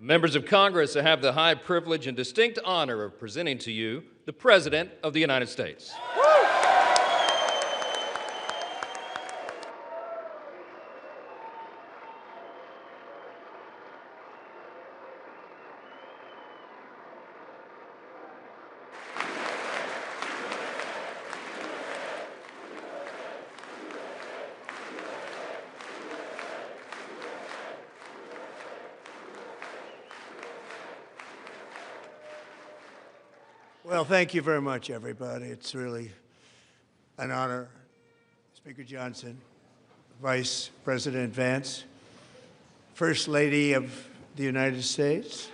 Members of Congress, I have the high privilege and distinct honor of presenting to you the President of the United States. Well, thank you very much, everybody. It's really an honor. Speaker Johnson, Vice President Vance, First Lady of the United States,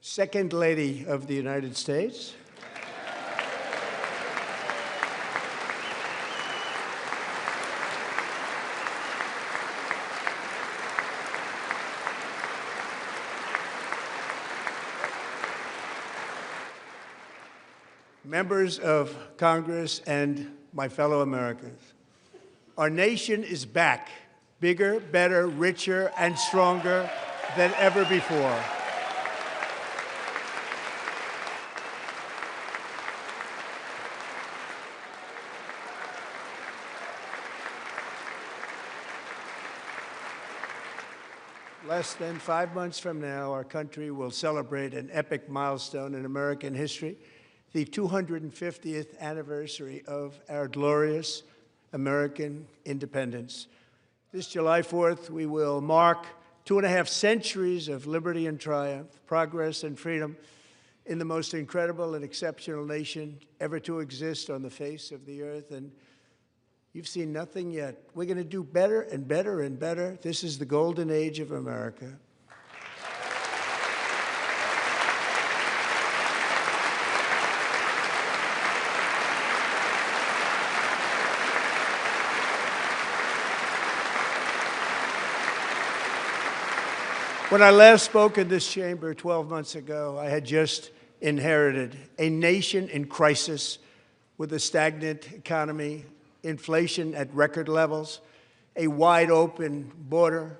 Second Lady of the United States, members of Congress, and my fellow Americans. Our nation is back, bigger, better, richer, and stronger than ever before. Less than 5 months from now, our country will celebrate an epic milestone in American history, the 250th anniversary of our glorious American independence. This July 4th, we will mark 2.5 centuries of liberty and triumph, progress and freedom in the most incredible and exceptional nation ever to exist on the face of the earth. And you've seen nothing yet. We're going to do better and better and better. This is the golden age of America. When I last spoke in this chamber 12 months ago, I had just inherited a nation in crisis with a stagnant economy, inflation at record levels, a wide-open border,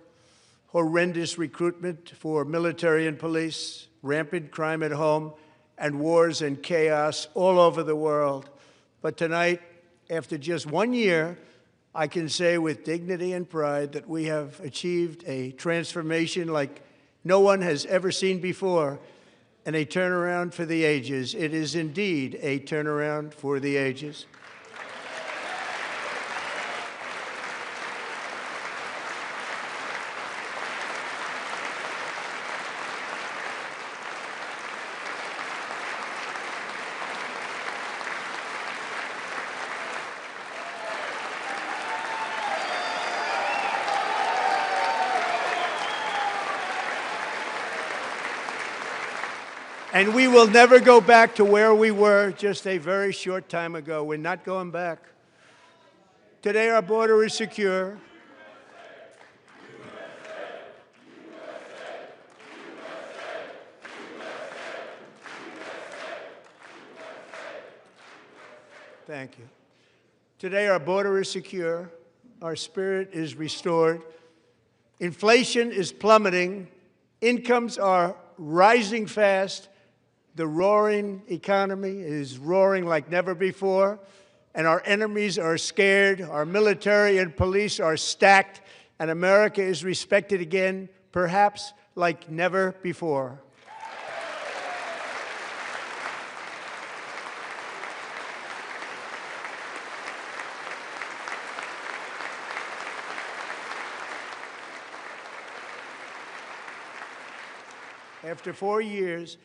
horrendous recruitment for military and police, rampant crime at home, and wars and chaos all over the world. But tonight, after just 1 year, I can say with dignity and pride that we have achieved a transformation like no one has ever seen before, and a turnaround for the ages. It is indeed a turnaround for the ages. And we will never go back to where we were just a very short time ago. We're not going back. Today, our border is secure. Thank you. Today, our border is secure. Our spirit is restored. Inflation is plummeting. Incomes are rising fast. The roaring economy is roaring like never before, and our enemies are scared, our military and police are stacked, and America is respected again, perhaps like never before. After 4 years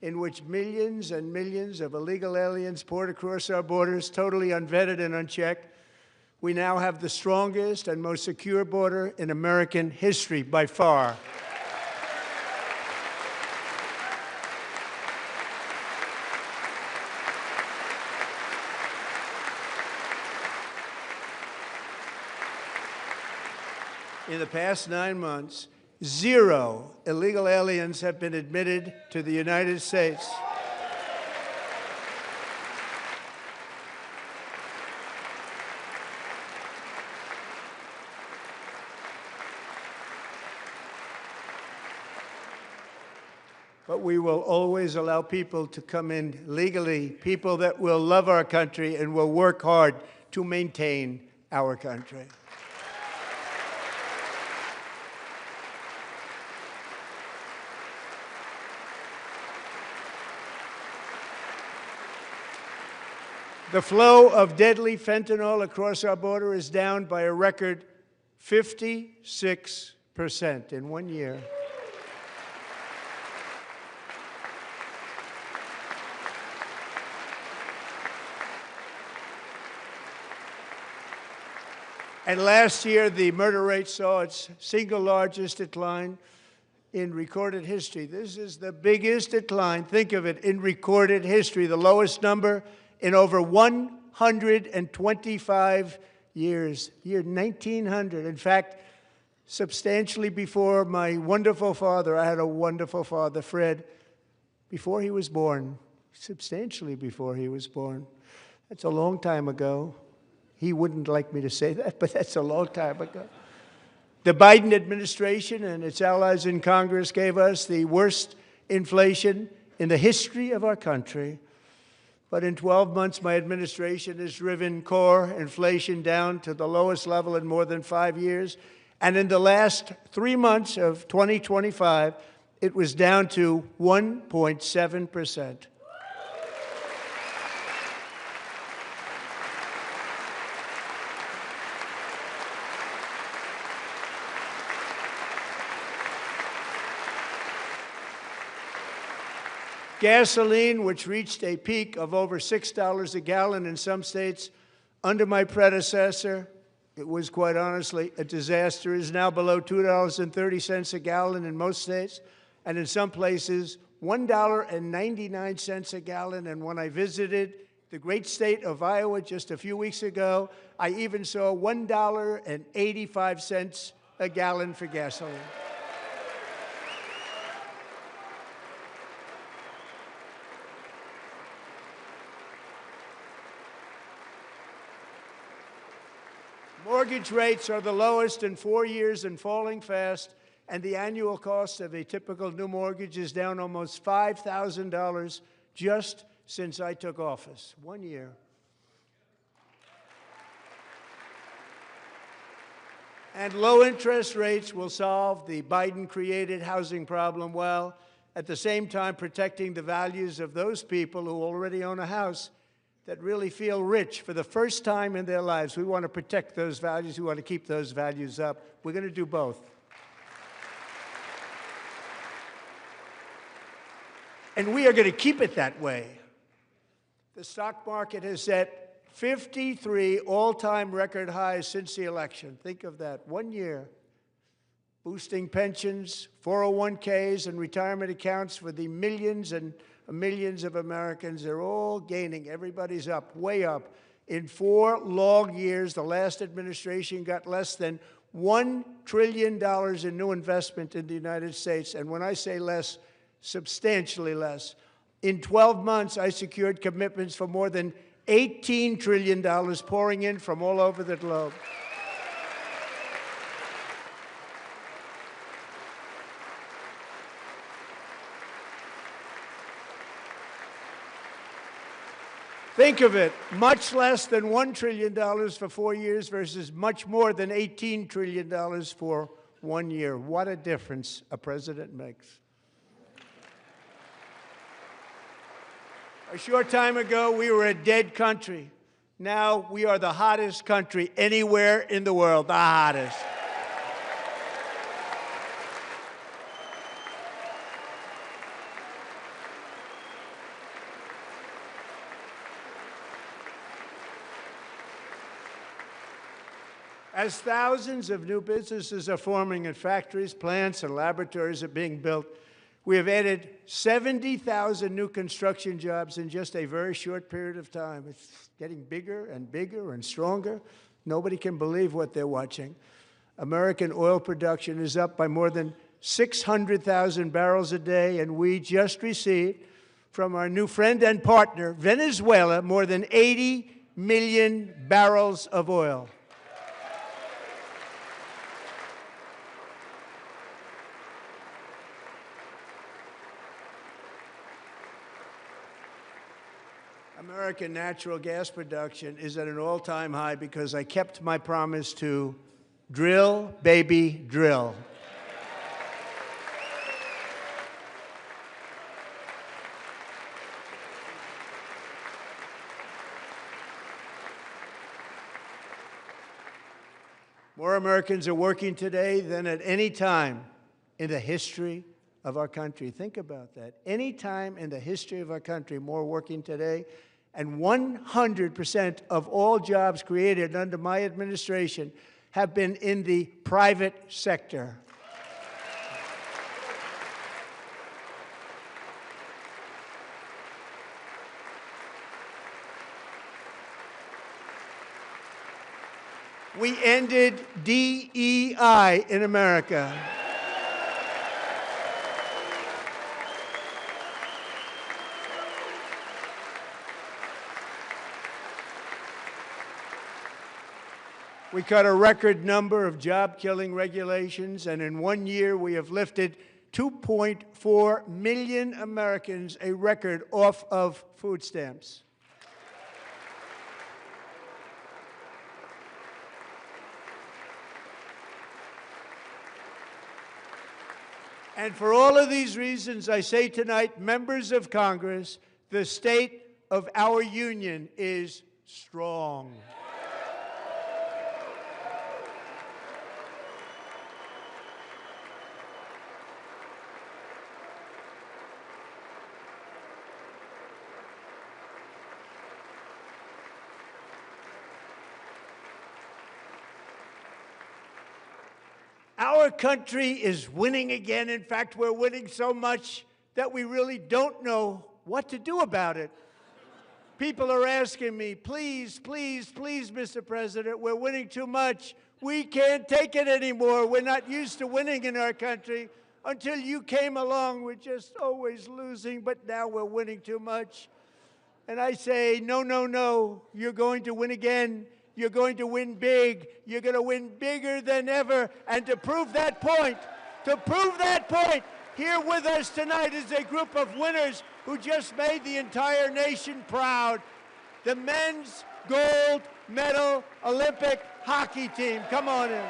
in which millions and millions of illegal aliens poured across our borders, totally unvetted and unchecked, we now have the strongest and most secure border in American history by far. In the past 9 months, 0 illegal aliens have been admitted to the United States. But we will always allow people to come in legally, people that will love our country and will work hard to maintain our country. The flow of deadly fentanyl across our border is down by a record 56% in 1 year. And last year, the murder rate saw its single largest decline in recorded history. This is the biggest decline, think of it, in recorded history, the lowest number in over 125 years, year 1900. In fact, substantially before my wonderful father, I had a wonderful father, Fred, before he was born, substantially before he was born. That's a long time ago. He wouldn't like me to say that, but that's a long time ago. The Biden administration and its allies in Congress gave us the worst inflation in the history of our country. But in 12 months, my administration has driven core inflation down to the lowest level in more than 5 years. And in the last 3 months of 2025, it was down to 1.7%. Gasoline, which reached a peak of over $6 a gallon in some states under my predecessor, it was quite honestly a disaster, is now below $2.30 a gallon in most states, and in some places, $1.99 a gallon. And when I visited the great state of Iowa just a few weeks ago, I even saw $1.85 a gallon for gasoline. Mortgage rates are the lowest in 4 years and falling fast, and the annual cost of a typical new mortgage is down almost $5,000 just since I took office. 1 year. And low interest rates will solve the Biden-created housing problem while at the same time protecting the values of those people who already own a house that really feel rich for the first time in their lives. We want to protect those values. We want to keep those values up. We're going to do both. And we are going to keep it that way. The stock market has set 53 all-time record highs since the election. Think of that, 1 year. Boosting pensions, 401ks, and retirement accounts for the millions and millions of Americans. They're all gaining. Everybody's up, way up. In 4 long years, the last administration got less than $1 trillion in new investment in the United States. And when I say less, substantially less. In 12 months, I secured commitments for more than $18 trillion pouring in from all over the globe. Think of it, much less than $1 trillion for 4 years versus much more than $18 trillion for 1 year. What a difference a president makes. A short time ago, we were a dead country. Now we are the hottest country anywhere in the world, the hottest. As thousands of new businesses are forming and factories, plants, and laboratories are being built, we have added 70,000 new construction jobs in just a very short period of time. It's getting bigger and bigger and stronger. Nobody can believe what they're watching. American oil production is up by more than 600,000 barrels a day, and we just received from our new friend and partner, Venezuela, more than 80 million barrels of oil. American natural gas production is at an all-time high because I kept my promise to drill, baby, drill. More Americans are working today than at any time in the history of our country. Think about that. Any time in the history of our country, more working today. And 100% of all jobs created under my administration have been in the private sector. We ended DEI in America. We cut a record number of job-killing regulations, and in 1 year we have lifted 2.4 million Americans, a record, off of food stamps. And for all of these reasons, I say tonight, members of Congress, the state of our union is strong. Our country is winning again. In fact, we're winning so much that we really don't know what to do about it. People are asking me, please, please, please, Mr. President, we're winning too much. We can't take it anymore. We're not used to winning in our country. Until you came along, we're just always losing, but now we're winning too much. And I say, no, no, no, you're going to win again. You're going to win big. You're going to win bigger than ever. And to prove that point, here with us tonight is a group of winners who just made the entire nation proud. The men's gold medal Olympic hockey team. Come on in.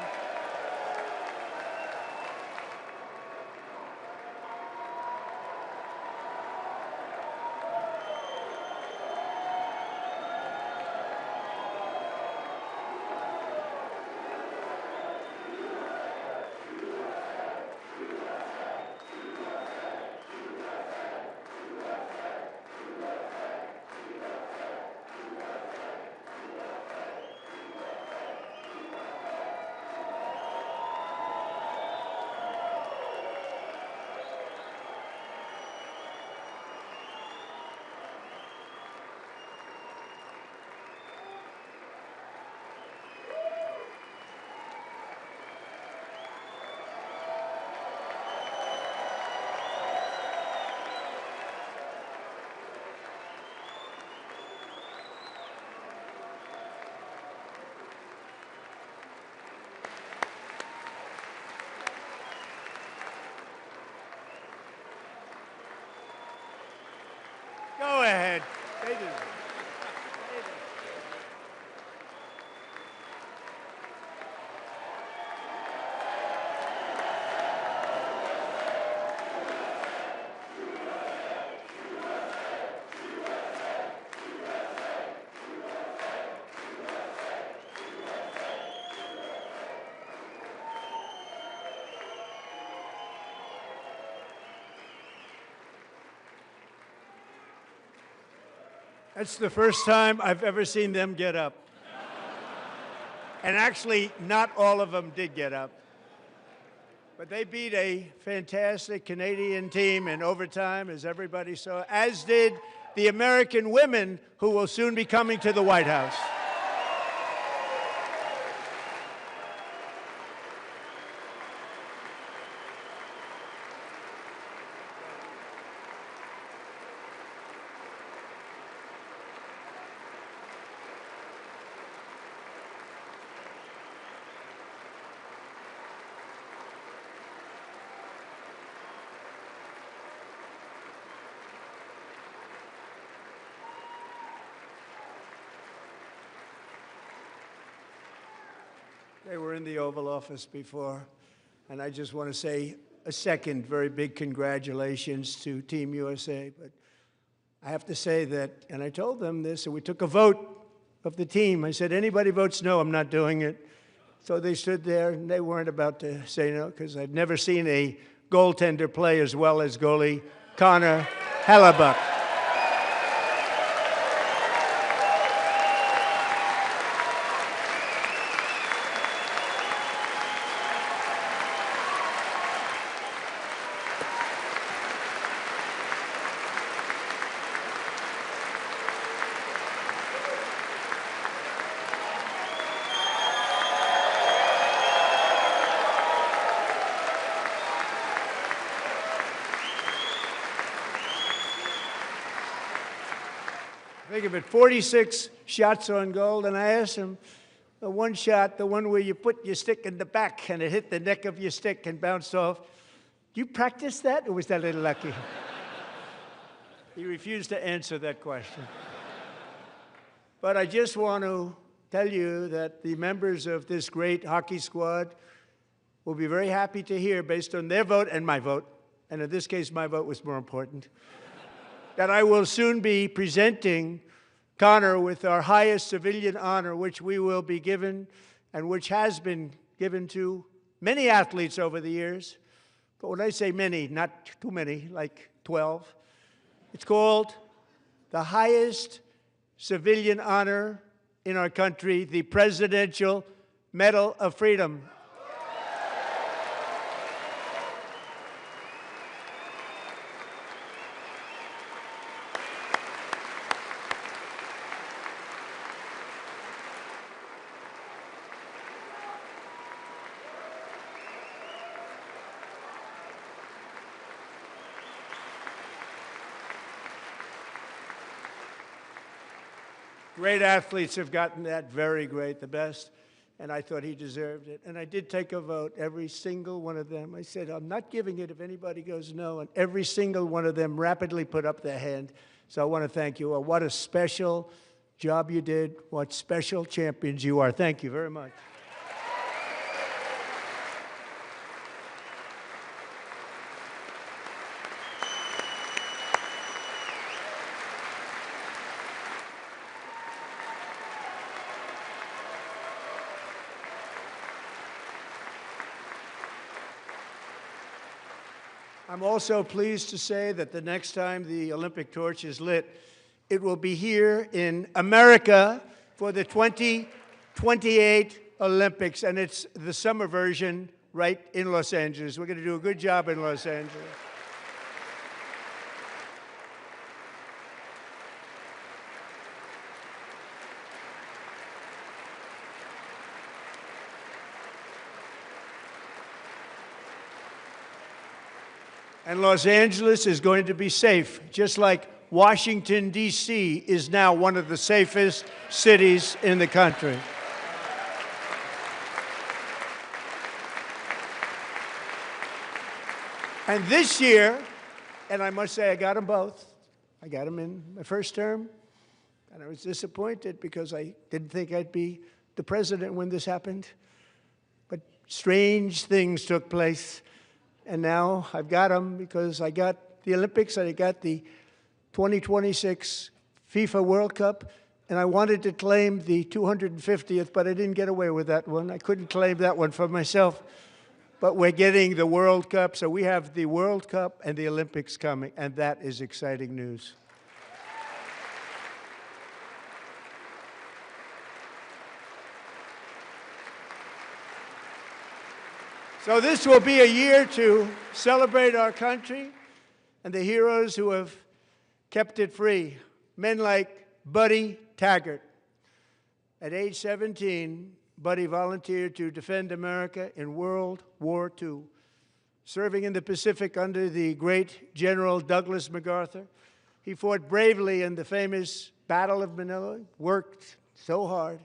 Go ahead. They do. That's the first time I've ever seen them get up. And actually, not all of them did get up. But they beat a fantastic Canadian team in overtime, as everybody saw, as did the American women who will soon be coming to the White House. They were in the Oval Office before, and I just want to say a second very big congratulations to Team USA. But I have to say that, and I told them this, and we took a vote of the team. I said, anybody votes no, I'm not doing it. So they stood there, and they weren't about to say no, because I've never seen a goaltender play as well as goalie Connor Hellebuck. Think of it, 46 shots on goal, and I asked him, the one shot, the one where you put your stick in the back and it hit the neck of your stick and bounced off, do you practice that, or was that a little lucky? He refused to answer that question. But I just want to tell you that the members of this great hockey squad will be very happy to hear, based on their vote and my vote, and in this case my vote was more important, that I will soon be presenting Connor with our highest civilian honor, which we will be given and which has been given to many athletes over the years. But when I say many, not too many, like 12, it's called the highest civilian honor in our country, the Presidential Medal of Freedom. Great athletes have gotten that, very great, the best, and I thought he deserved it. And I did take a vote, every single one of them. I said, I'm not giving it if anybody goes no, and every single one of them rapidly put up their hand. So I want to thank you. What a special job you did. What special champions you are. Thank you very much. I'm also pleased to say that the next time the Olympic torch is lit, it will be here in America for the 2028 Olympics, and it's the summer version right in Los Angeles. We're going to do a good job in Los Angeles. And Los Angeles is going to be safe, just like Washington, D.C. is now one of the safest cities in the country. And this year, and I must say I got them both. I got them in my first term, and I was disappointed because I didn't think I'd be the president when this happened. But strange things took place. And now I've got them because I got the Olympics and I got the 2026 FIFA World Cup, and I wanted to claim the 250th, but I didn't get away with that one. I couldn't claim that one for myself. But we're getting the World Cup, so we have the World Cup and the Olympics coming, and that is exciting news. So this will be a year to celebrate our country and the heroes who have kept it free. Men like Buddy Taggart. At age 17, Buddy volunteered to defend America in World War II, serving in the Pacific under the great General Douglas MacArthur. He fought bravely in the famous Battle of Manila, worked so hard.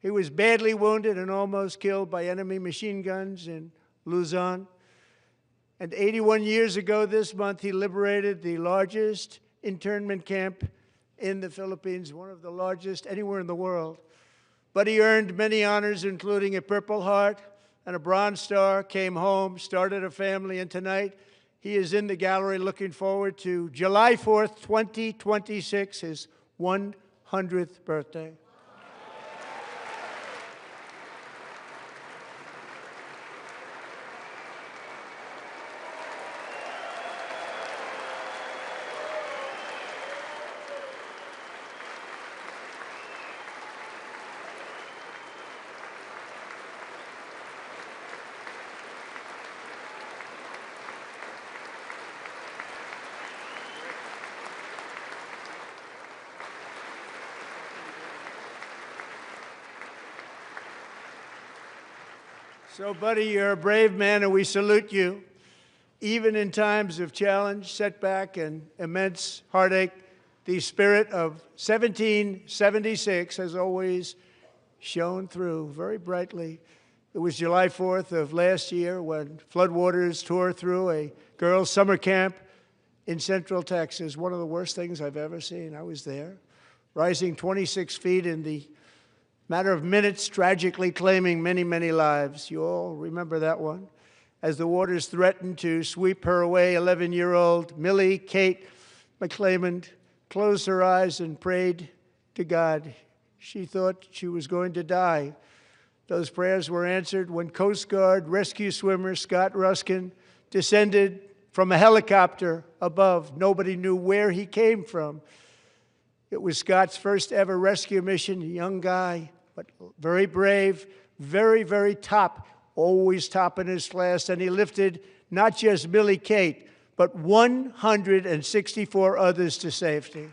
He was badly wounded and almost killed by enemy machine guns in Luzon. And 81 years ago this month, he liberated the largest internment camp in the Philippines, one of the largest anywhere in the world. Buddy earned many honors, including a Purple Heart and a Bronze Star, came home, started a family, and tonight he is in the gallery looking forward to July 4th, 2026, his 100th birthday. So, buddy, you're a brave man, and we salute you. Even in times of challenge, setback, and immense heartache, the spirit of 1776 has always shone through very brightly. It was July 4th of last year when floodwaters tore through a girls' summer camp in Central Texas, one of the worst things I've ever seen. I was there, rising 26 feet in the matter of minutes, tragically claiming many, many lives. You all remember that one. As the waters threatened to sweep her away, 11-year-old Millie Kate McClelland closed her eyes and prayed to God. She thought she was going to die. Those prayers were answered when Coast Guard rescue swimmer Scott Ruskin descended from a helicopter above. Nobody knew where he came from. It was Scott's first ever rescue mission, a young guy, but very brave, very, very top, always top in his class. And he lifted not just Millie Kate, but 164 others to safety.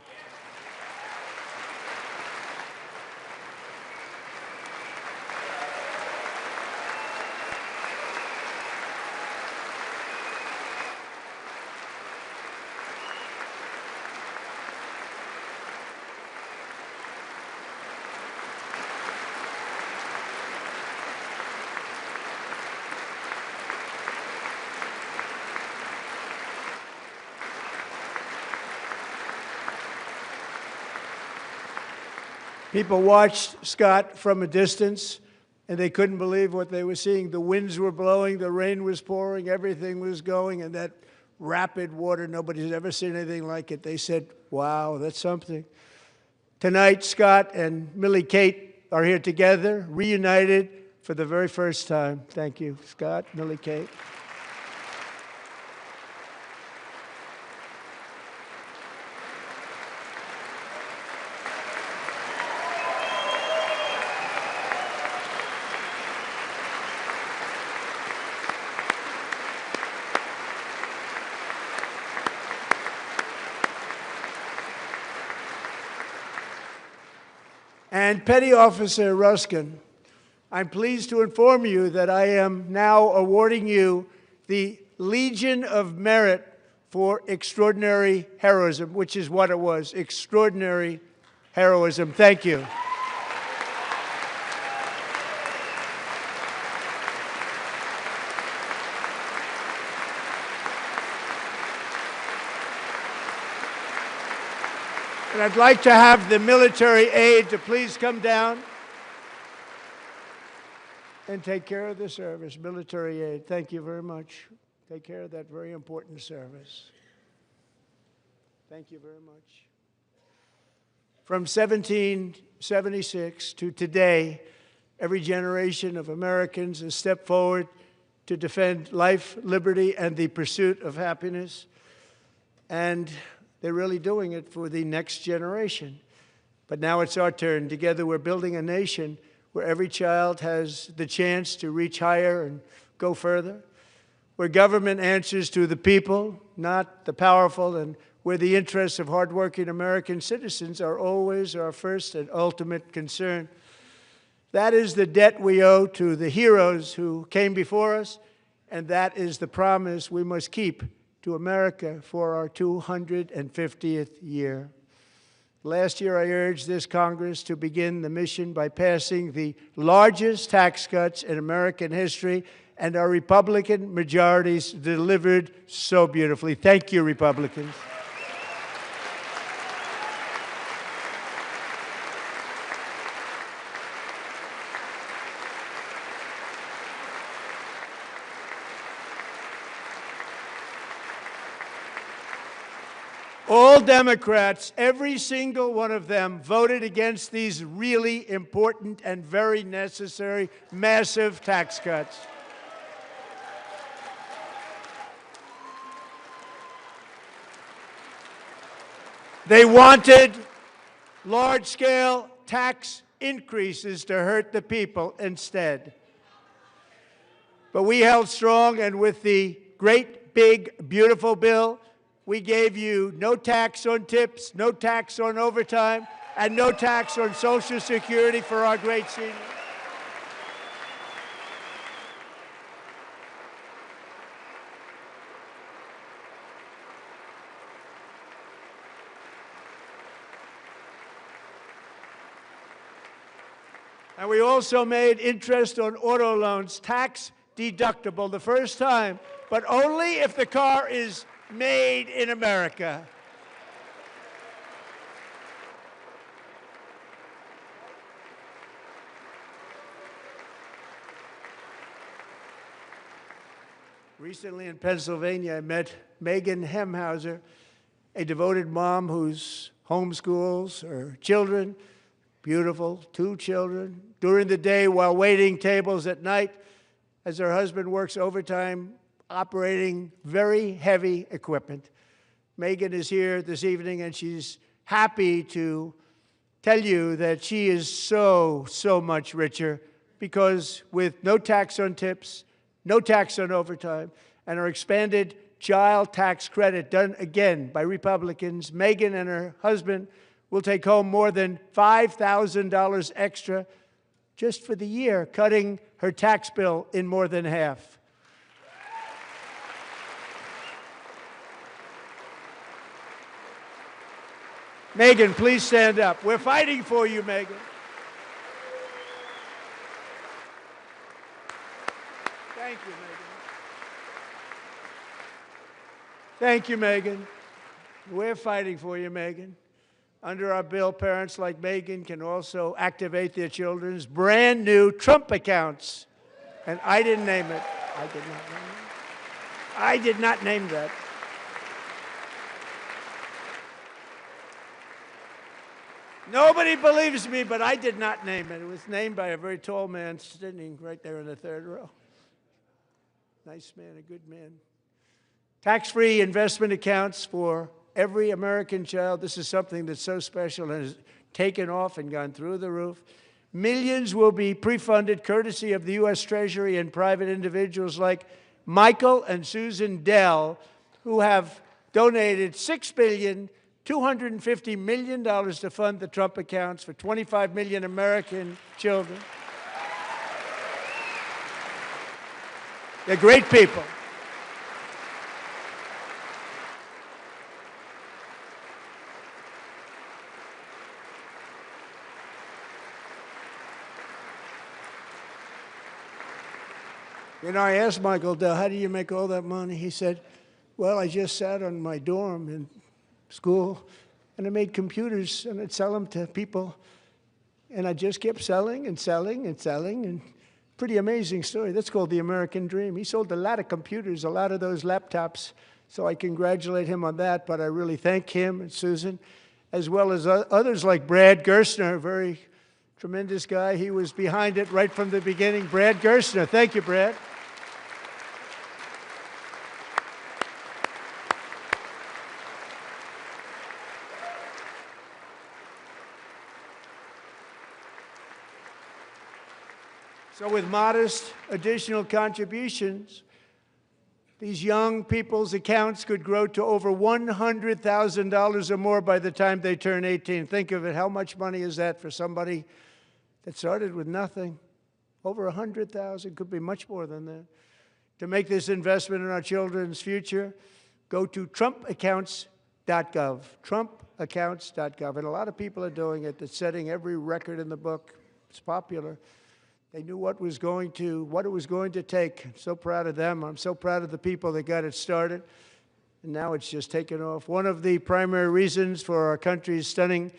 People watched Scott from a distance, and they couldn't believe what they were seeing. The winds were blowing, the rain was pouring, everything was going, and that rapid water, nobody's ever seen anything like it. They said, wow, that's something. Tonight, Scott and Millie Kate are here together, reunited for the very first time. Thank you, Scott, Millie Kate. And Petty Officer Ruskin, I'm pleased to inform you that I am now awarding you the Legion of Merit for extraordinary heroism, which is what it was, extraordinary heroism. Thank you. And I'd like to have the military aide to please come down and take care of the service. Military aide, thank you very much. Take care of that very important service. Thank you very much. From 1776 to today, every generation of Americans has stepped forward to defend life, liberty, and the pursuit of happiness. And they're really doing it for the next generation. But now it's our turn. Together we're building a nation where every child has the chance to reach higher and go further, where government answers to the people, not the powerful, and where the interests of hardworking American citizens are always our first and ultimate concern. That is the debt we owe to the heroes who came before us, and that is the promise we must keep to America for our 250th year. Last year, I urged this Congress to begin the mission by passing the largest tax cuts in American history, and our Republican majorities delivered so beautifully. Thank you, Republicans. All Democrats, every single one of them, voted against these really important and very necessary massive tax cuts. They wanted large-scale tax increases to hurt the people instead. But we held strong, and with the great, big, beautiful bill, we gave you no tax on tips, no tax on overtime, and no tax on Social Security for our great seniors. And we also made interest on auto loans tax deductible the first time, but only if the car is made in America. Recently in Pennsylvania, I met Megan Hemhauser, a devoted mom who's homeschools her children, beautiful, 2 children, during the day while waiting tables at night as her husband works overtime operating very heavy equipment. Megan is here this evening, and she's happy to tell you that she is so much richer because with no tax on tips, no tax on overtime, and our expanded child tax credit done again by Republicans, Megan and her husband will take home more than $5,000 extra just for the year, cutting her tax bill in more than half. Megan, please stand up. We're fighting for you, Megan. Thank you, Megan. Thank you, Megan. We're fighting for you, Megan. Under our bill, parents like Megan can also activate their children's brand new Trump accounts. And I didn't name it. I did not name it. I did not name that. Nobody believes me, but I did not name it. It was named by a very tall man sitting right there in the 3rd row. Nice man, a good man. Tax-free investment accounts for every American child. This is something that's so special and has taken off and gone through the roof. Millions will be pre-funded courtesy of the U.S. Treasury and private individuals like Michael and Susan Dell, who have donated $6.25 billion to fund the Trump accounts for 25 million American children. They're great people. You know, I asked Michael Dell, how do you make all that money? He said, well, I just sat on my dorm in school, and I made computers, and I'd sell them to people, and I just kept selling and selling and selling, and pretty amazing story. That's called the American dream. He sold a lot of computers, a lot of those laptops, so I congratulate him on that, but I really thank him and Susan, as well as others like Brad Gerstner, a very tremendous guy. He was behind it right from the beginning. Brad Gerstner. Thank you, Brad. So with modest additional contributions, these young people's accounts could grow to over $100,000 or more by the time they turn 18. Think of it. How much money is that for somebody that started with nothing? Over $100,000, could be much more than that. To make this investment in our children's future, go to trumpaccounts.gov, trumpaccounts.gov. And a lot of people are doing it. It's setting every record in the book. It's popular. They knew what it was going to take. I'm so proud of them. I'm so proud of the people that got it started. And now it's just taken off. One of the primary reasons for our country's stunning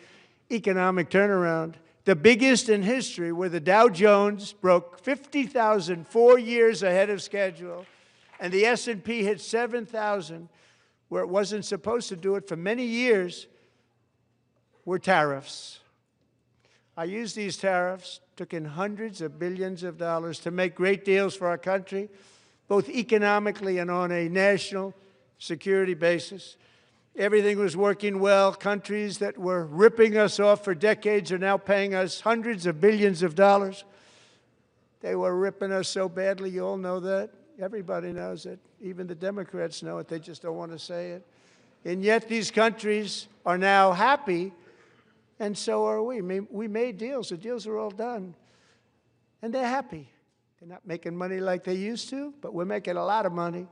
economic turnaround, the biggest in history, where the Dow Jones broke 50,000 4 years ahead of schedule, and the S&P hit 7,000, where it wasn't supposed to do it for many years, were tariffs. I used these tariffs, took in hundreds of billions of dollars to make great deals for our country, both economically and on a national security basis. Everything was working well. Countries that were ripping us off for decades are now paying us hundreds of billions of dollars. They were ripping us so badly, you all know that. Everybody knows it. Even the Democrats know it. They just don't want to say it. And yet these countries are now happy, and so are we. We made deals. The deals are all done. And they're happy. They're not making money like they used to, but we're making a lot of money.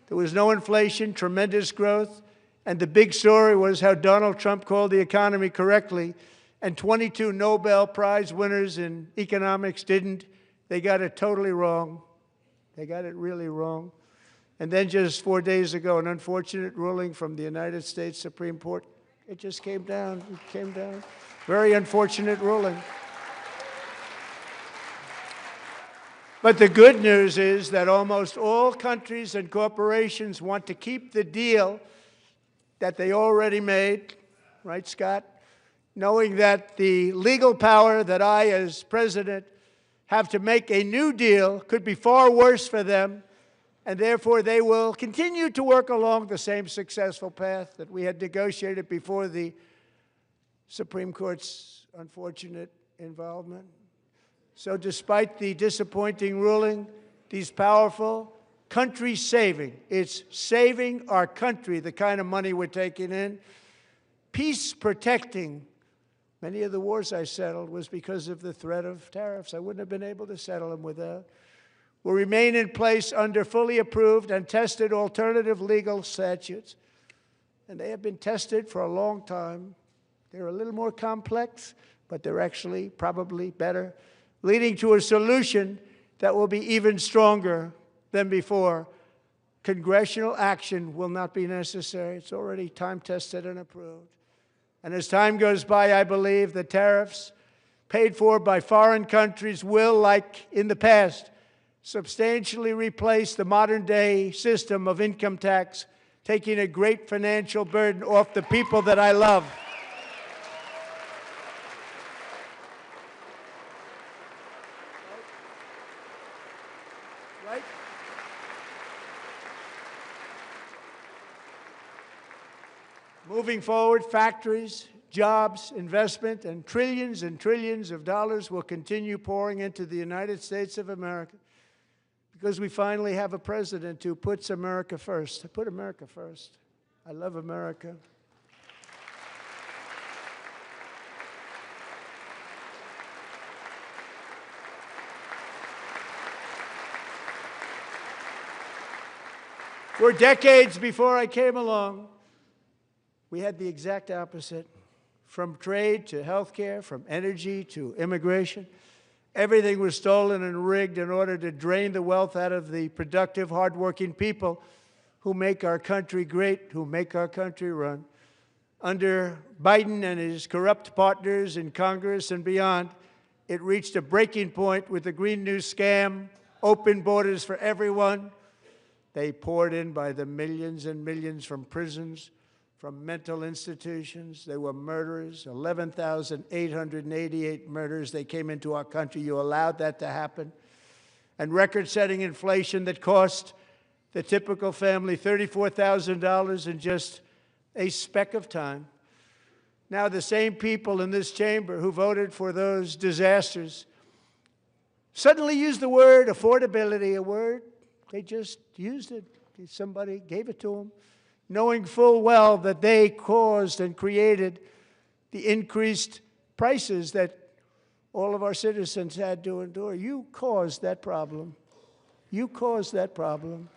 There was no inflation, tremendous growth. And the big story was how Donald Trump called the economy correctly, and 22 Nobel Prize winners in economics didn't. They got it totally wrong. They got it really wrong. And then just 4 days ago, an unfortunate ruling from the United States Supreme Court. It just came down. It came down. Very unfortunate ruling. But the good news is that almost all countries and corporations want to keep the deal that they already made, right, Scott? Knowing that the legal power that I, as president, have to make a new deal could be far worse for them, and therefore they will continue to work along the same successful path that we had negotiated before the Supreme Court's unfortunate involvement. So despite the disappointing ruling, these powerful country-saving, it's saving our country, the kind of money we're taking in, peace-protecting. Many of the wars I settled was because of the threat of tariffs. I wouldn't have been able to settle them without. Will remain in place under fully approved and tested alternative legal statutes. And they have been tested for a long time. They're a little more complex, but they're actually probably better, leading to a solution that will be even stronger than before. Congressional action will not be necessary. It's already time-tested and approved. And as time goes by, I believe the tariffs paid for by foreign countries will, like in the past, substantially replace the modern-day system of income tax, taking a great financial burden off the people that I love. Right? Moving forward, factories, jobs, investment, and trillions of dollars will continue pouring into the United States of America because we finally have a president who puts America first. I put America first. I love America. For decades before I came along, we had the exact opposite. From trade to health care, from energy to immigration, everything was stolen and rigged in order to drain the wealth out of the productive, hardworking people who make our country great, who make our country run. Under Biden and his corrupt partners in Congress and beyond, it reached a breaking point with the Green New scam, open borders for everyone. They poured in by the millions and millions from prisons, from mental institutions. They were murderers, 11,888 murders. They came into our country. You allowed that to happen. And record-setting inflation that cost the typical family $34,000 in just a speck of time. Now the same people in this chamber who voted for those disasters suddenly used the word affordability, a word. They just used it. Somebody gave it to them, knowing full well that they caused and created the increased prices that all of our citizens had to endure. You caused that problem. You caused that problem.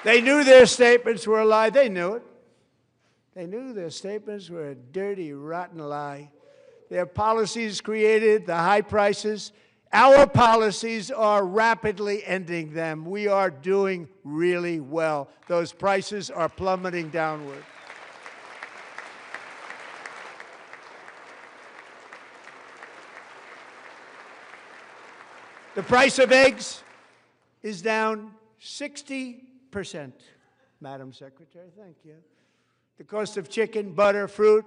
They knew their statements were a lie. They knew it. They knew their statements were a dirty, rotten lie. Their policies created the high prices Our policies are rapidly ending them. We are doing really well. Those prices are plummeting downward. The price of eggs is down 60%, Madam Secretary. Thank you. The cost of chicken, butter, fruit,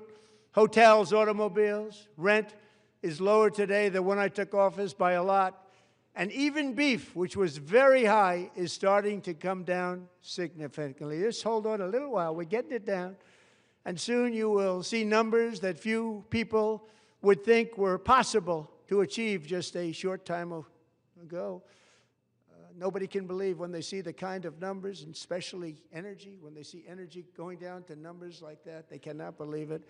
hotels, automobiles, rent is lower today than when I took office by a lot. And even beef, which was very high, is starting to come down significantly. Just hold on a little while. We're getting it down. And soon you will see numbers that few people would think were possible to achieve just a short time ago. Nobody can believe when they see the kind of numbers, and especially energy, when they see energy going down to numbers like that, they cannot believe it.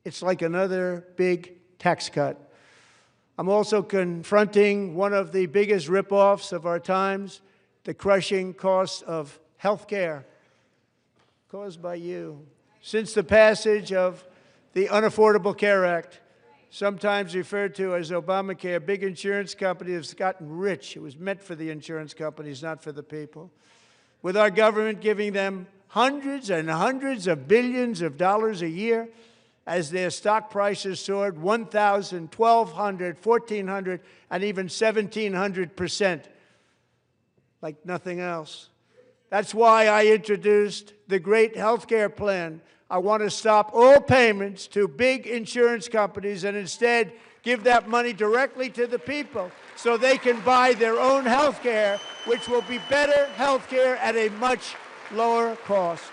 It's like another big tax cut. I'm also confronting one of the biggest ripoffs of our times, the crushing cost of health care caused by you. Since the passage of the Unaffordable Care Act, sometimes referred to as Obamacare, big insurance companies have gotten rich. It was meant for the insurance companies, not for the people. With our government giving them hundreds and hundreds of billions of dollars a year as their stock prices soared 1,000, 1,200, 1,400, and even 1,700%, like nothing else. That's why I introduced the great health care plan. I want to stop all payments to big insurance companies and instead give that money directly to the people so they can buy their own health care, which will be better health care at a much lower cost.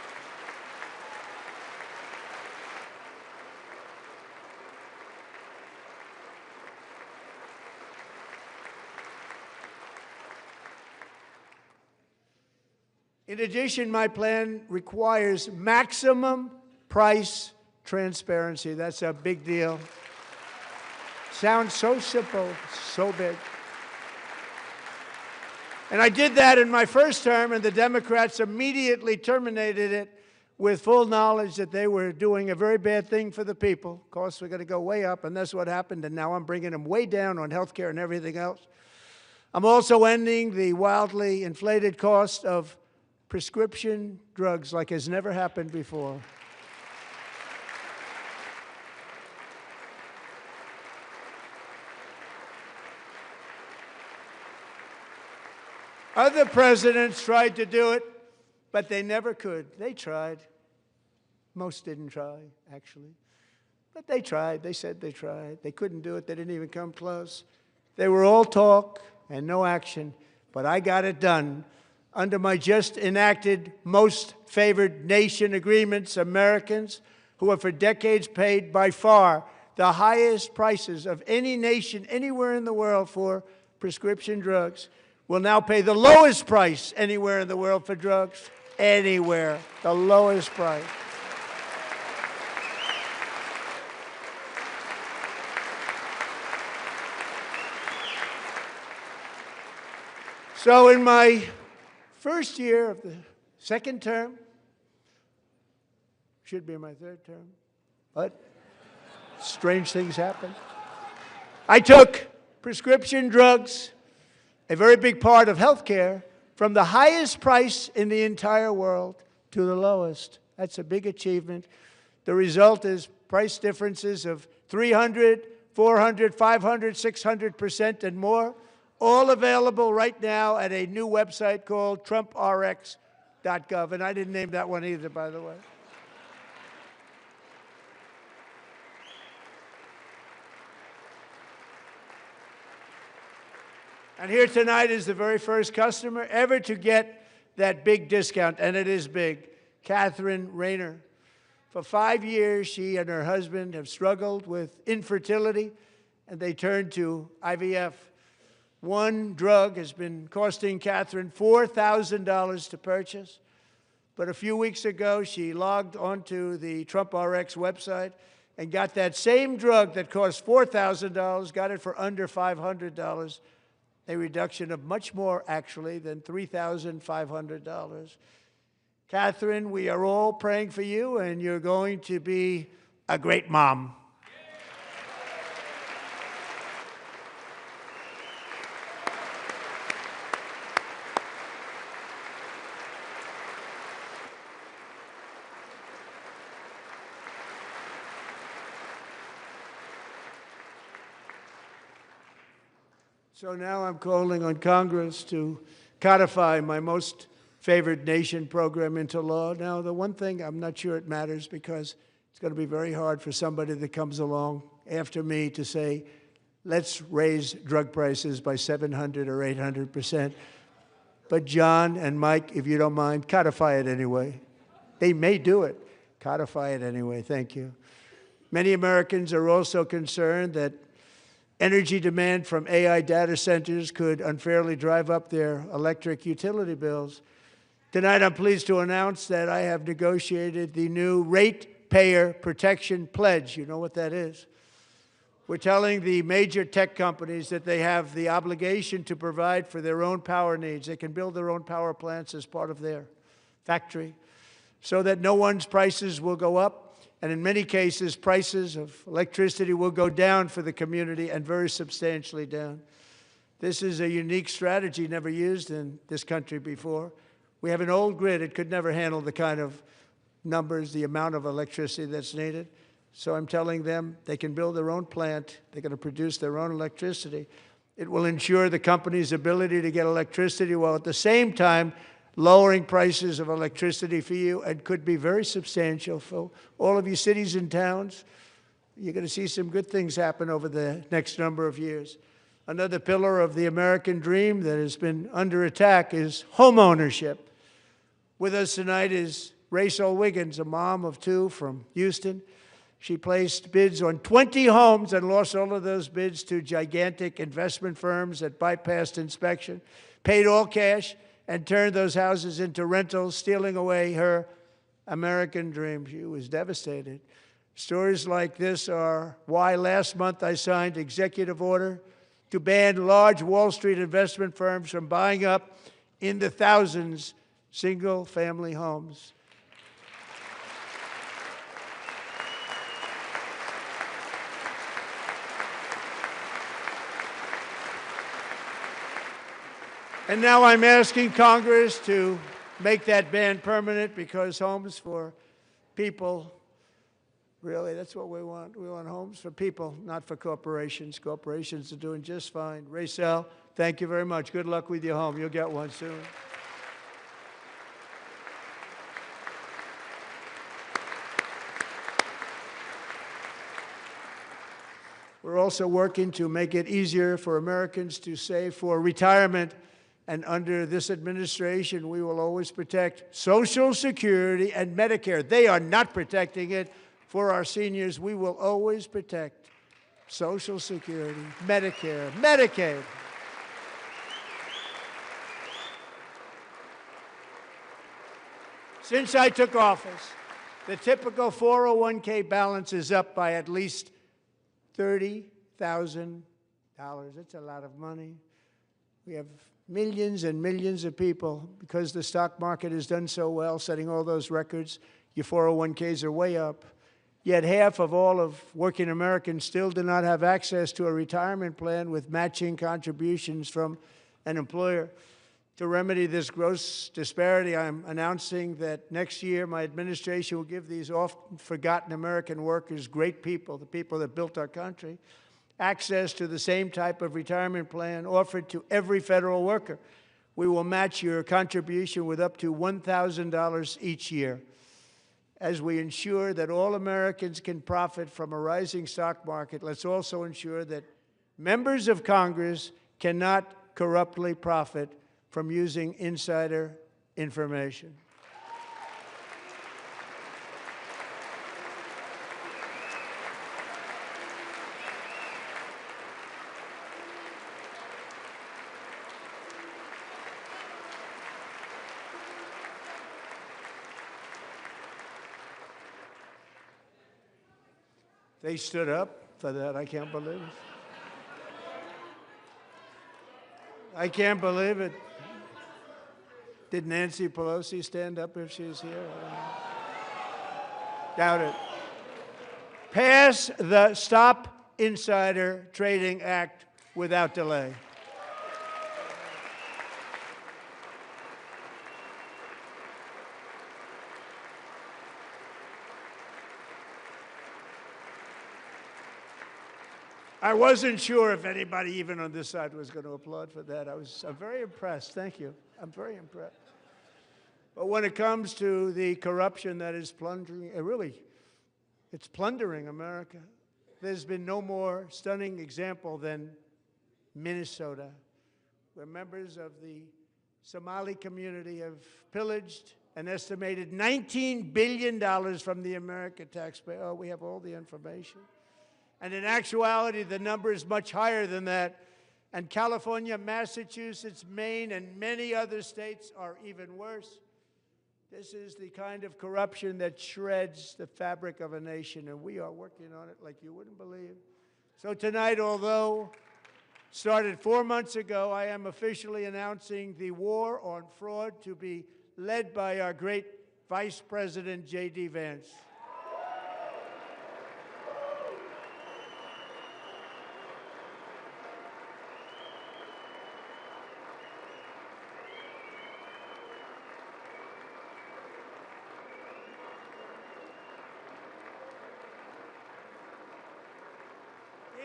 In addition, my plan requires maximum price transparency. That's a big deal. Sounds so simple, so big. And I did that in my first term, and the Democrats immediately terminated it with full knowledge that they were doing a very bad thing for the people. Costs were going to go way up, and that's what happened, and now I'm bringing them way down on health care and everything else. I'm also ending the wildly inflated cost of prescription drugs like has never happened before. Other presidents tried to do it, but they never could. They tried. Most didn't try, actually. But they tried. They said they tried. They couldn't do it. They didn't even come close. They were all talk and no action, but I got it done. Under my just enacted most favored nation agreements, Americans who have for decades paid by far the highest prices of any nation anywhere in the world for prescription drugs will now pay the lowest price anywhere in the world for drugs. Anywhere, the lowest price. So in my first year of the second term, should be my third term, but strange things happen. I took prescription drugs, a very big part of health care, from the highest price in the entire world to the lowest. That's a big achievement. The result is price differences of 300, 400, 500, 600% and more, all available right now at a new website called TrumpRx.gov. And I didn't name that one either, by the way. And here tonight is the very first customer ever to get that big discount, and it is big, Catherine Rayner. For 5 years, she and her husband have struggled with infertility, and they turned to IVF. One drug has been costing Catherine $4,000 to purchase, but a few weeks ago, she logged onto the TrumpRx website and got that same drug that cost $4,000, got it for under $500. A reduction of much more, actually, than $3,500. Catherine, we are all praying for you, and you're going to be a great mom. So now I'm calling on Congress to codify my most favored nation program into law. Now, the one thing, I'm not sure it matters because it's going to be very hard for somebody that comes along after me to say, let's raise drug prices by 700 or 800%. But John and Mike, if you don't mind, codify it anyway. They may do it. Codify it anyway. Thank you. Many Americans are also concerned that energy demand from AI data centers could unfairly drive up their electric utility bills. Tonight, I'm pleased to announce that I have negotiated the new Ratepayer Protection Pledge. You know what that is? We're telling the major tech companies that they have the obligation to provide for their own power needs. They can build their own power plants as part of their factory so that no one's prices will go up. And in many cases, prices of electricity will go down for the community and very substantially down. This is a unique strategy never used in this country before. We have an old grid. It could never handle the kind of numbers, the amount of electricity that's needed. So I'm telling them they can build their own plant. They're going to produce their own electricity. It will ensure the company's ability to get electricity while at the same time lowering prices of electricity for you, and could be very substantial for all of you cities and towns. You're going to see some good things happen over the next number of years. Another pillar of the American dream that has been under attack is home ownership. With us tonight is Rachel Wiggins, a mom of two from Houston. She placed bids on 20 homes and lost all of those bids to gigantic investment firms that bypassed inspection, paid all cash, and turned those houses into rentals, stealing away her American dream. She was devastated. Stories like this are why last month I signed executive order to ban large Wall Street investment firms from buying up in the thousands single-family homes. And now I'm asking Congress to make that ban permanent, because homes for people, really, that's what we want. We want homes for people, not for corporations. Corporations are doing just fine. Rachel, thank you very much. Good luck with your home. You'll get one soon. We're also working to make it easier for Americans to save for retirement. And under this administration, we will always protect Social Security and Medicare. They are not protecting it for our seniors. We will always protect Social Security, Medicare, Medicaid. Since I took office, the typical 401k balance is up by at least $30,000. That's a lot of money. We have millions and millions of people, because the stock market has done so well, setting all those records. Your 401ks are way up. Yet half of all of working Americans still do not have access to a retirement plan with matching contributions from an employer. To remedy this gross disparity, I'm announcing that next year my administration will give these often forgotten American workers, great people, the people that built our country, access to the same type of retirement plan offered to every federal worker. We will match your contribution with up to $1,000 each year. As we ensure that all Americans can profit from a rising stock market, let's also ensure that members of Congress cannot corruptly profit from using insider information. They stood up for that. I can't believe it. I can't believe it. Did Nancy Pelosi stand up if she's here? Doubt it. Pass the Stop Insider Trading Act without delay. I wasn't sure if anybody even on this side was going to applaud for that. I'm very impressed. Thank you. I'm very impressed. But when it comes to the corruption that is plundering, it's plundering America. There's been no more stunning example than Minnesota, where members of the Somali community have pillaged an estimated $19 billion from the American taxpayer. Oh, we have all the information. And in actuality, the number is much higher than that. And California, Massachusetts, Maine, and many other states are even worse. This is the kind of corruption that shreds the fabric of a nation, and we are working on it like you wouldn't believe. So tonight, although started 4 months ago, I am officially announcing the war on fraud to be led by our great Vice President, J.D. Vance.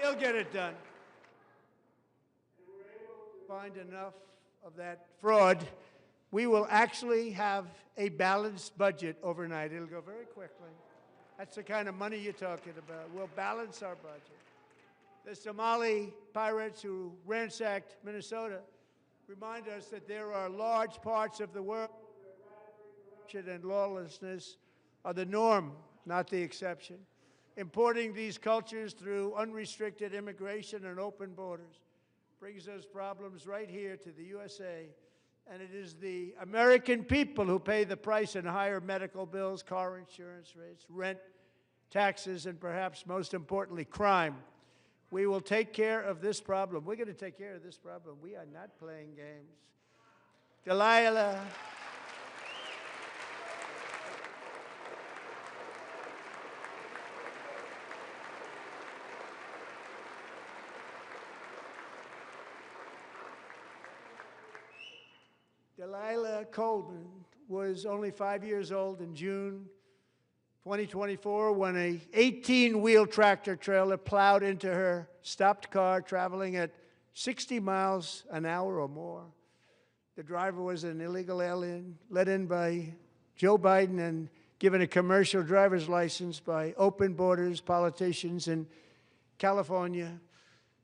He'll get it done. If we're able to find enough of that fraud, we will actually have a balanced budget overnight. It'll go very quickly. That's the kind of money you're talking about. We'll balance our budget. The Somali pirates who ransacked Minnesota remind us that there are large parts of the world where corruption and lawlessness are the norm, not the exception. Importing these cultures through unrestricted immigration and open borders brings those problems right here to the USA. And it is the American people who pay the price in higher medical bills, car insurance rates, rent, taxes, and perhaps most importantly, crime. We will take care of this problem. We're going to take care of this problem. We are not playing games. Delilah. Delilah Coleman was only 5 years old in June 2024 when an 18-wheel tractor trailer plowed into her stopped car traveling at 60 miles an hour or more. The driver was an illegal alien let in by Joe Biden and given a commercial driver's license by open borders politicians in California.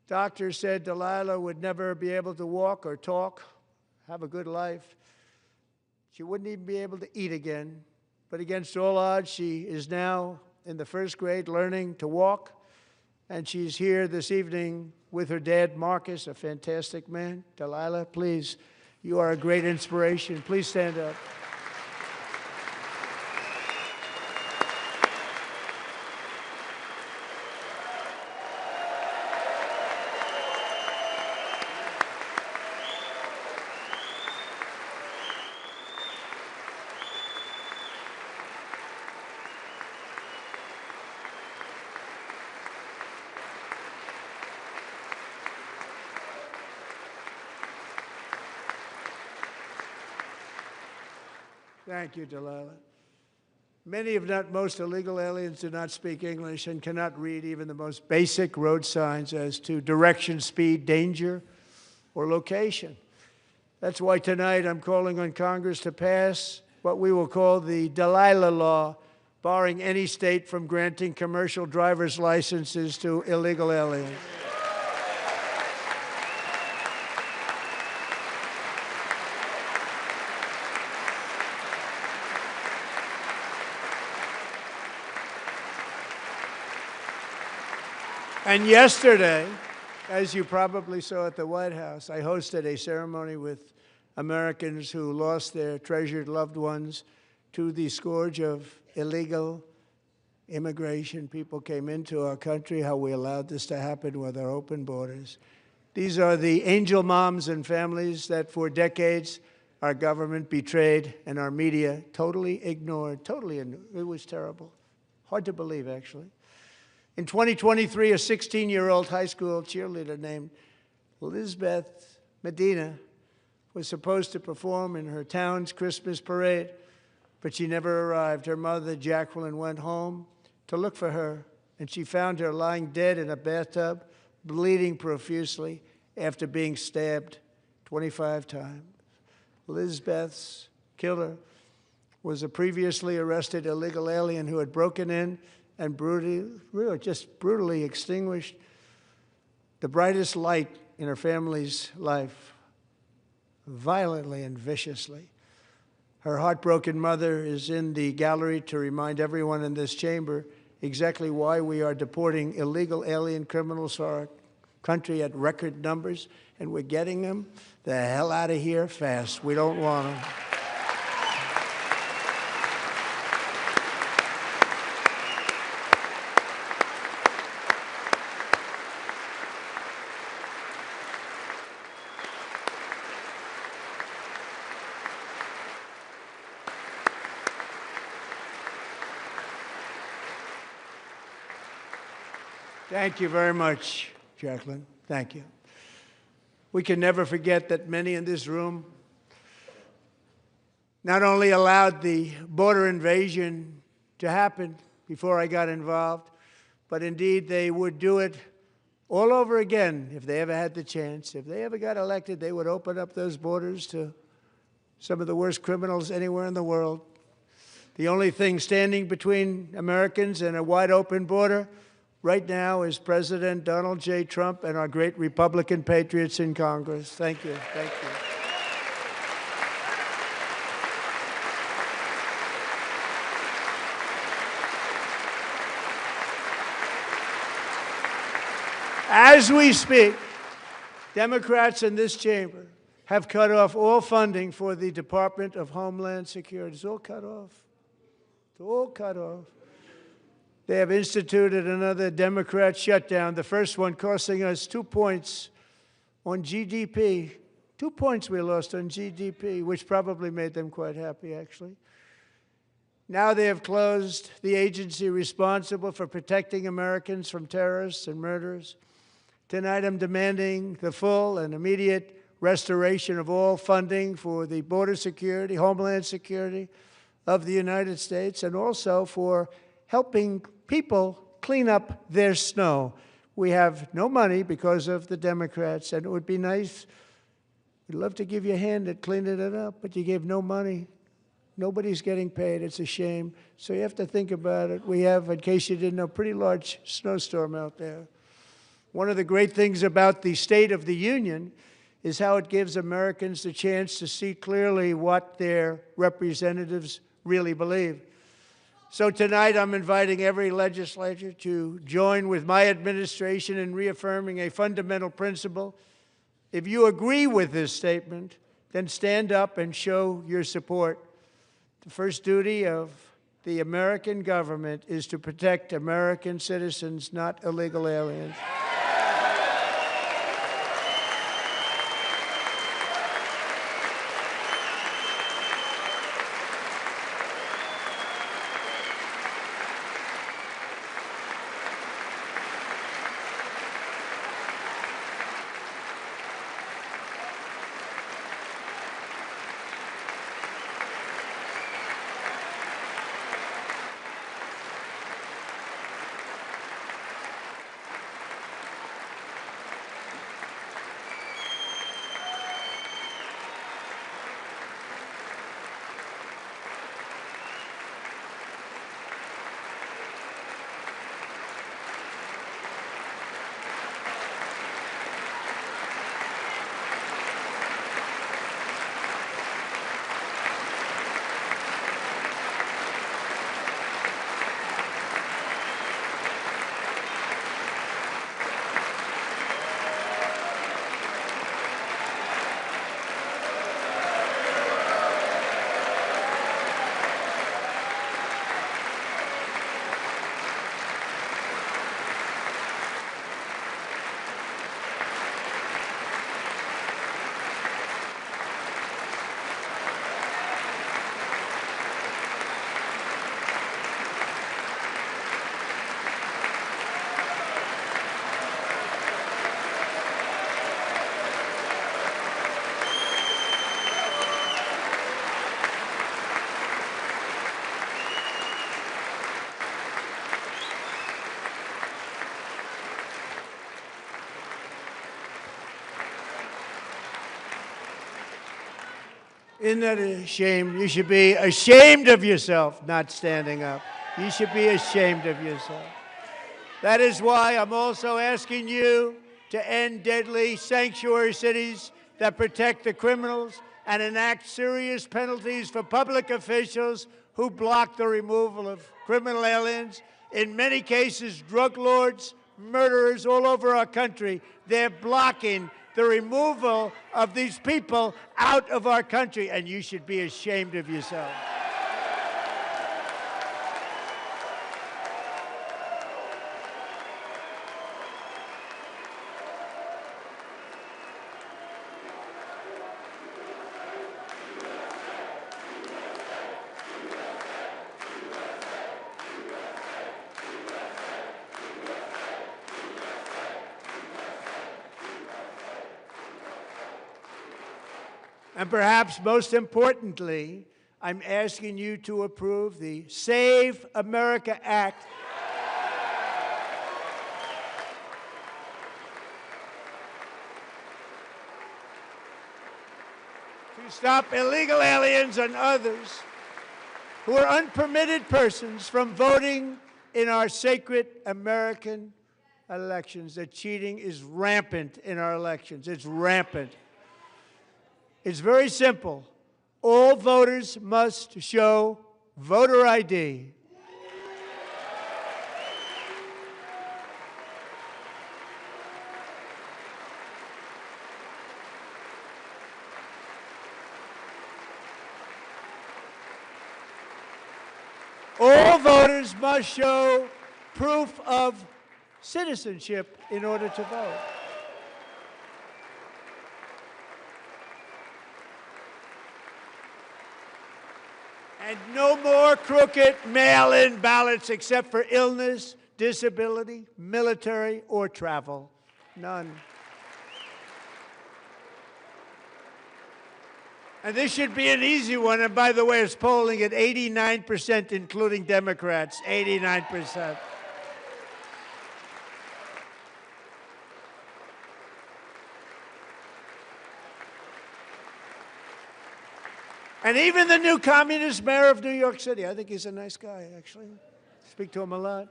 Doctors said Delilah would never be able to walk or talk, have a good life. She wouldn't even be able to eat again. But against all odds, she is now in the first grade learning to walk. And she's here this evening with her dad, Marcus, a fantastic man. Delilah, please, you are a great inspiration. Please stand up. Thank you, Delilah. Many, if not most, illegal aliens do not speak English and cannot read even the most basic road signs as to direction, speed, danger, or location. That's why tonight I'm calling on Congress to pass what we will call the Delilah Law, barring any state from granting commercial driver's licenses to illegal aliens. And yesterday, as you probably saw at the White House, I hosted a ceremony with Americans who lost their treasured loved ones to the scourge of illegal immigration. People came into our country, how we allowed this to happen with our open borders. These are the angel moms and families that for decades our government betrayed and our media totally ignored. It was terrible. Hard to believe, actually. In 2023, a 16-year-old high school cheerleader named Elizabeth Medina was supposed to perform in her town's Christmas parade, but she never arrived. Her mother, Jacqueline, went home to look for her, and she found her lying dead in a bathtub bleeding profusely after being stabbed 25 times. Lizbeth's killer was a previously arrested illegal alien who had broken in and brutally extinguished the brightest light in her family's life, violently and viciously. Her heartbroken mother is in the gallery to remind everyone in this chamber exactly why we are deporting illegal alien criminals to our country at record numbers, and we're getting them the hell out of here fast. We don't want them. Thank you very much, Jacqueline. Thank you. We can never forget that many in this room not only allowed the border invasion to happen before I got involved, but indeed they would do it all over again if they ever had the chance. If they ever got elected, they would open up those borders to some of the worst criminals anywhere in the world. The only thing standing between Americans and a wide open border right now is President Donald J. Trump and our great Republican patriots in Congress. Thank you. Thank you. As we speak, Democrats in this chamber have cut off all funding for the Department of Homeland Security. It's all cut off. It's all cut off. They have instituted another Democrat shutdown, the first one costing us 2 points on GDP. 2 points we lost on GDP, which probably made them quite happy, actually. Now they have closed the agency responsible for protecting Americans from terrorists and murderers. Tonight I'm demanding the full and immediate restoration of all funding for the border security, homeland security of the United States, and also for helping people clean up their snow. We have no money because of the Democrats, and it would be nice. We'd love to give you a hand at cleaning it up, but you gave no money. Nobody's getting paid. It's a shame. So you have to think about it. We have, in case you didn't know, a pretty large snowstorm out there. One of the great things about the State of the Union is how it gives Americans the chance to see clearly what their representatives really believe. So tonight I'm inviting every legislator to join with my administration in reaffirming a fundamental principle. If you agree with this statement, then stand up and show your support. The first duty of the American government is to protect American citizens, not illegal aliens. Isn't that a shame? You should be ashamed of yourself not standing up. You should be ashamed of yourself. That is why I'm also asking you to end deadly sanctuary cities that protect the criminals and enact serious penalties for public officials who block the removal of criminal aliens. In many cases, drug lords, murderers all over our country, they're blocking the removal of these people out of our country, and you should be ashamed of yourself. And perhaps most importantly, I'm asking you to approve the Save America Act. To stop illegal aliens and others who are unpermitted persons from voting in our sacred American elections. The cheating is rampant in our elections. It's rampant. It's very simple. All voters must show voter ID. All voters must show proof of citizenship in order to vote. And no more crooked mail-in ballots except for illness, disability, military, or travel. None. And this should be an easy one. And by the way, it's polling at 89%, including Democrats, 89%. And even the new communist mayor of New York City, I think he's a nice guy, actually. Speak to him a lot.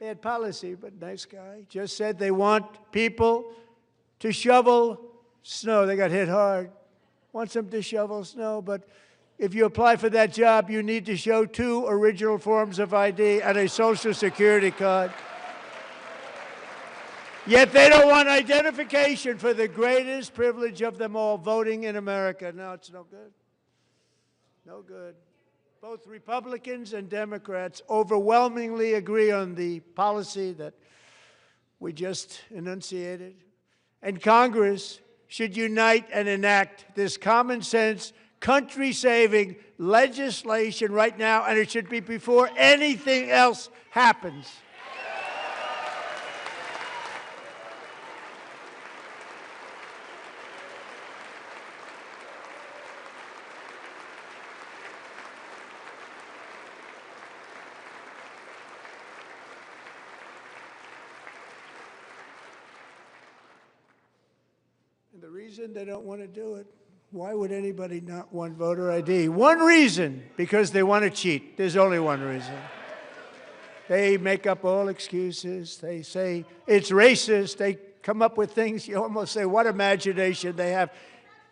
Bad policy, but nice guy. Just said they want people to shovel snow. They got hit hard. Wants them to shovel snow, but if you apply for that job, you need to show 2 original forms of ID and a Social Security card. Yet they don't want identification for the greatest privilege of them all, voting in America. No, it's no good. No good. Both Republicans and Democrats overwhelmingly agree on the policy that we just enunciated. And Congress should unite and enact this common sense, country-saving legislation right now, and it should be before anything else happens. And the reason they don't want to do it, why would anybody not want voter ID? One reason, because they want to cheat. There's only one reason. They make up all excuses. They say it's racist. They come up with things you almost say, what imagination they have.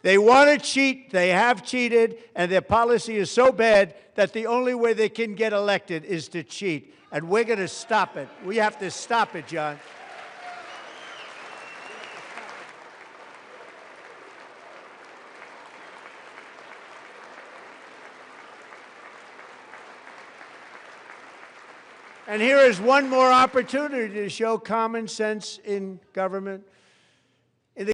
They want to cheat. They have cheated. And their policy is so bad that the only way they can get elected is to cheat. And we're going to stop it. We have to stop it, John. And here is one more opportunity to show common sense in government.